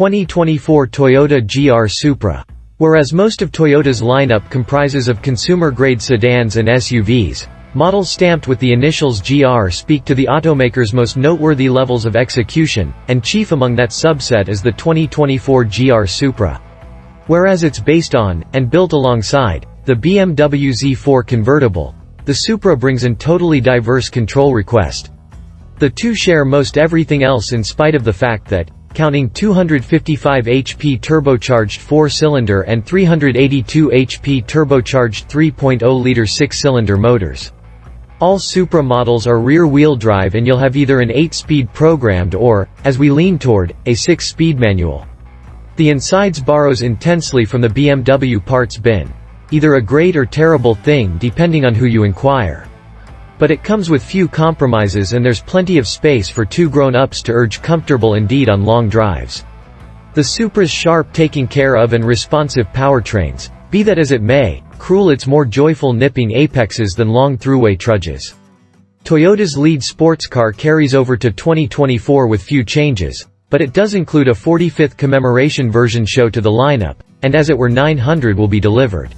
2024 Toyota GR Supra. Whereas most of Toyota's lineup comprises of consumer-grade sedans and SUVs, models stamped with the initials GR speak to the automaker's most noteworthy levels of execution, and chief among that subset is the 2024 GR Supra. Whereas it's based on, and built alongside, the BMW Z4 convertible, the Supra brings in totally diverse control request. The two share most everything else in spite of the fact that, counting 255 HP turbocharged 4-cylinder and 382 HP turbocharged 3.0-liter 6-cylinder motors. All Supra models are rear-wheel drive and you'll have either an 8-speed programmed or, as we lean toward, a 6-speed manual. The insides borrows intensely from the BMW parts bin, either a great or terrible thing depending on who you inquire. But it comes with few compromises and there's plenty of space for two grown-ups to urge comfortable indeed on long drives. The Supra's sharp taking care of and responsive powertrains, be that as it may, cruel its more joyful nipping apexes than long throughway trudges. Toyota's lead sports car carries over to 2024 with few changes, but it does include a 45th commemoration version show to the lineup, and as it were 900 will be delivered.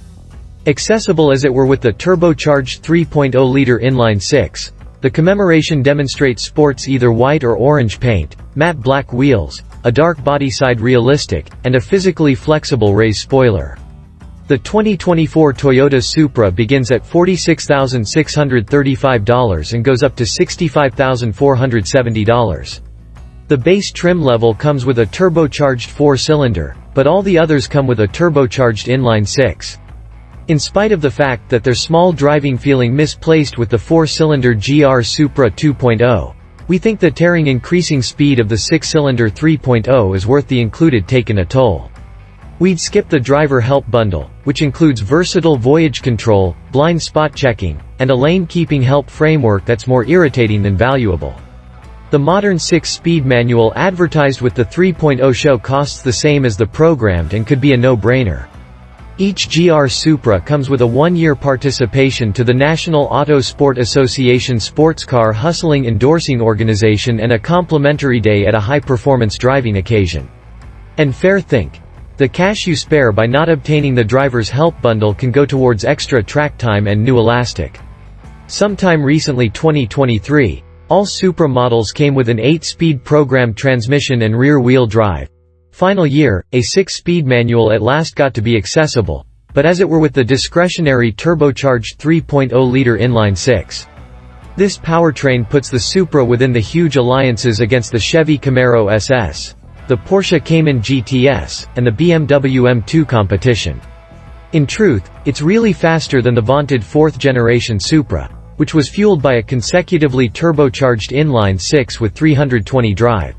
Accessible as it were with the turbocharged 3.0-liter inline-6, the commemoration demonstrates sports either white or orange paint, matte black wheels, a dark body side realistic, and a physically flexible raised spoiler. The 2024 Toyota Supra begins at $46,635 and goes up to $65,470. The base trim level comes with a turbocharged 4-cylinder, but all the others come with a turbocharged inline-6. In spite of the fact that there's small driving feeling misplaced with the 4-cylinder GR Supra 2.0, we think the tearing increasing speed of the 6-cylinder 3.0 is worth the included taking a toll. We'd skip the driver help bundle, which includes versatile voyage control, blind spot checking, and a lane-keeping help framework that's more irritating than valuable. The modern 6-speed manual advertised with the 3.0 show costs the same as the programmed and could be a no-brainer. Each GR Supra comes with a 1-year participation to the National Auto Sport Association Sportscar Hustling Endorsing Organization and a complimentary day at a high-performance driving occasion. And fair think. The cash you spare by not obtaining the driver's help bundle can go towards extra track time and new elastic. Sometime recently 2023, all Supra models came with an 8-speed programmed transmission and rear-wheel drive. Final year, a 6-speed manual at last got to be accessible, but as it were with the discretionary turbocharged 3.0-liter inline-6. This powertrain puts the Supra within the huge alliances against the Chevy Camaro SS, the Porsche Cayman GTS, and the BMW M2 competition. In truth, it's really faster than the vaunted 4th-generation Supra, which was fueled by a consecutively turbocharged inline-6 with 320 drive.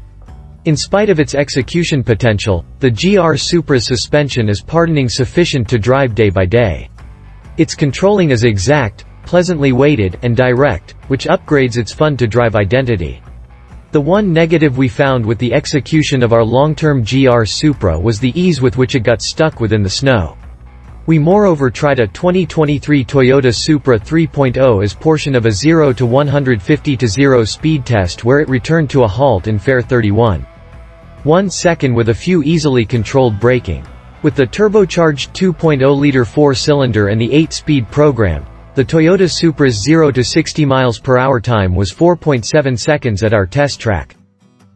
In spite of its execution potential, the GR Supra's suspension is pardoning sufficient to drive day by day. Its controlling is exact, pleasantly weighted, and direct, which upgrades its fun-to-drive identity. The one negative we found with the execution of our long-term GR Supra was the ease with which it got stuck within the snow. We moreover tried a 2023 Toyota Supra 3.0 as portion of a 0 to 150 to 0 speed test where it returned to a halt in fair 31.1 seconds with a few easily controlled braking. With the turbocharged 2.0-liter 4-cylinder and the 8-speed program, the Toyota Supra's 0 to 60 miles per hour time was 4.7 seconds at our test track.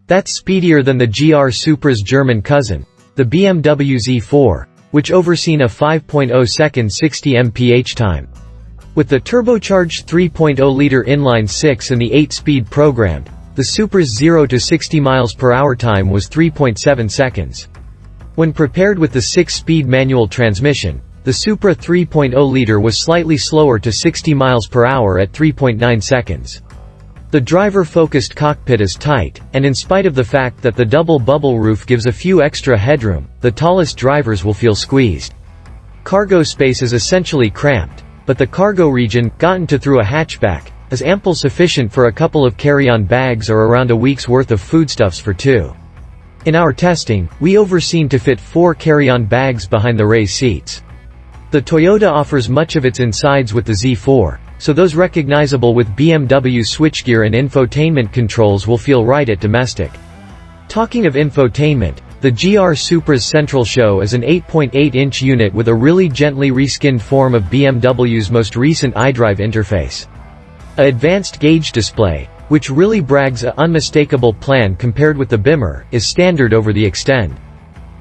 That's speedier than the GR Supra's German cousin, the BMW Z4, which overseen a 5.0 second 60 mph time. With the turbocharged 3.0-liter inline-6 and the 8-speed programmed, the Supra's 0 to 60 miles per hour time was 3.7 seconds. When prepared with the 6-speed manual transmission, the Supra 3.0-liter was slightly slower to 60 miles per hour at 3.9 seconds. The driver-focused cockpit is tight, and in spite of the fact that the double bubble roof gives a few extra headroom, the tallest drivers will feel squeezed. Cargo space is essentially cramped, but the cargo region, gotten to through a hatchback, is ample sufficient for a couple of carry-on bags or around a week's worth of foodstuffs for two. In our testing, we overseen to fit 4 carry-on bags behind the raised seats. The Toyota offers much of its insides with the Z4, so those recognizable with BMW switchgear and infotainment controls will feel right at domestic. Talking of infotainment, The GR Supra's central show is an 8.8-inch unit with a really gently reskinned form of BMW's most recent iDrive interface. A advanced gauge display, which really brags a unmistakable plan compared with the Bimmer, is standard over the Extend.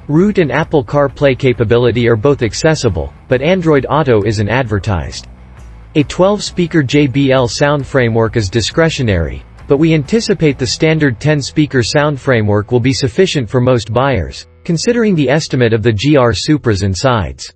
Root and Apple CarPlay capability are both accessible, but Android Auto isn't advertised. A 12-speaker JBL sound framework is discretionary, but we anticipate the standard 10-speaker sound framework will be sufficient for most buyers, considering the estimate of the GR Supra's insides.